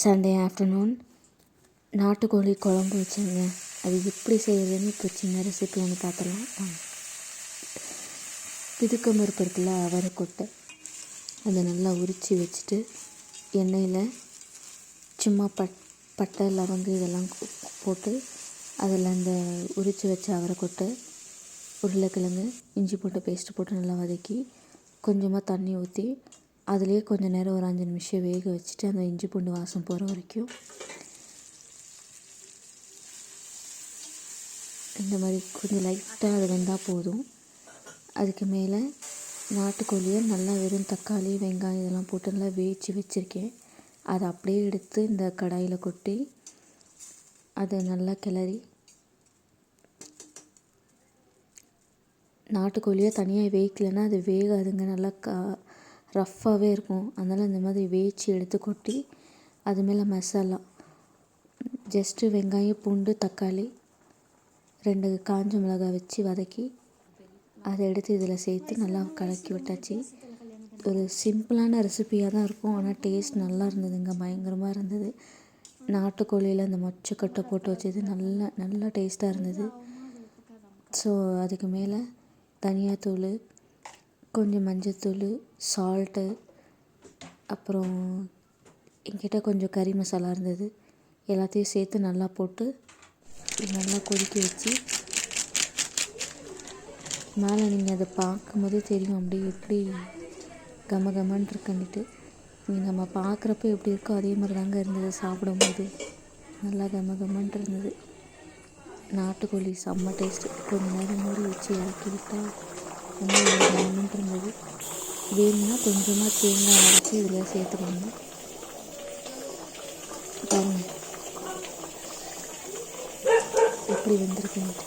Sunday afternoon நாட்டுக்கோழி குழம்பு வச்சேங்க. அது எப்படி செய்கிறதுன்னு இப்போ சின்ன ரெசிபி ஒன்று பார்த்துடலாம் வாங்க. பிதுக்கம் பருப்பு இருக்குல்ல, அவரைக்கொட்டை, அதை நல்லா உரித்து வச்சுட்டு எண்ணெயில் சும்மா பட்டை லவங்கு இதெல்லாம் போட்டு அதில் அந்த உரித்து வச்ச அவரைக்கொட்டை, உருளைக்கிழங்கு, இஞ்சி போட்டு பேஸ்ட்டு போட்டு நல்லா வதக்கி கொஞ்சமாக தண்ணி ஊற்றி அதுலேயே கொஞ்சம் நேரம் ஒரு 5 நிமிஷம் வேக வச்சுட்டு அந்த இஞ்சி பூண்டு வாசம் போகிற வரைக்கும் இந்த மாதிரி கொஞ்சம் லைட்டாக அது வெந்தால் போதும். அதுக்கு மேலே நாட்டுக்கோழியை நல்லா வெறும் தக்காளி வெங்காயம் இதெல்லாம் போட்டு நல்லா வேவிச்சு வச்சுருக்கேன். அதை அப்படியே எடுத்து இந்த கடாயில் கொட்டி அதை நல்லா கிளறி, நாட்டுக்கோழியை தனியாக வேய்க்கலைன்னா அது வேகாதுங்க, நல்லா ரஃப்பாகவே இருக்கும். அதனால் இந்த மாதிரி வேய்ச்சி எடுத்து கொட்டி அது மேலே மசாலா ஜஸ்ட்டு வெங்காயம் பூண்டு தக்காளி 2 காஞ்ச மிளகாய் வச்சு வதக்கி அதை எடுத்து இதில் சேர்த்து நல்லா கலக்கி விட்டாச்சு. ஒரு சிம்பிளான ரெசிபியாக தான் இருக்கும், ஆனால் டேஸ்ட் நல்லா இருந்ததுங்க, பயங்கரமாக இருந்தது. நாட்டுக்கோழியில் அந்த மொச்சக்கொட்டை போட்டு வச்சது நல்லா டேஸ்ட்டாக இருந்தது. ஸோ அதுக்கு மேலே தனியாத்தூள், கொஞ்சம் மஞ்சத்தூள், சால்ட்டு, அப்புறம் என்கிட்ட கொஞ்சம் கறி மசாலா இருந்தது, எல்லாத்தையும் சேர்த்து நல்லா போட்டு நல்லா கொதிக்க வச்சு மேலே நீங்கள் அதை பார்க்கும்போதே தெரியும் அப்படியே எப்படி கமகமன்னு இருக்குன்னுட்டு. நீங்கள் நம்ம பார்க்குறப்ப எப்படி இருக்கோ அதே மாதிரி தாங்க இருந்தது, சாப்பிடும்போது நல்லா கமகமன்னு இருந்தது. நாட்டுக்கோழி செம்ம டேஸ்ட்டு. கொஞ்சம் நேரம் மூடி வச்சு இறக்கி விட்டால் ரொம்ப கமகமன்னு இருந்தது. வேணும்னா கொஞ்சமாக தேங்காய் அரைச்சி இதில் சேர்த்துக்கோங்க. பாருங்கள் எப்படி வெந்திருக்குன்ட்டு.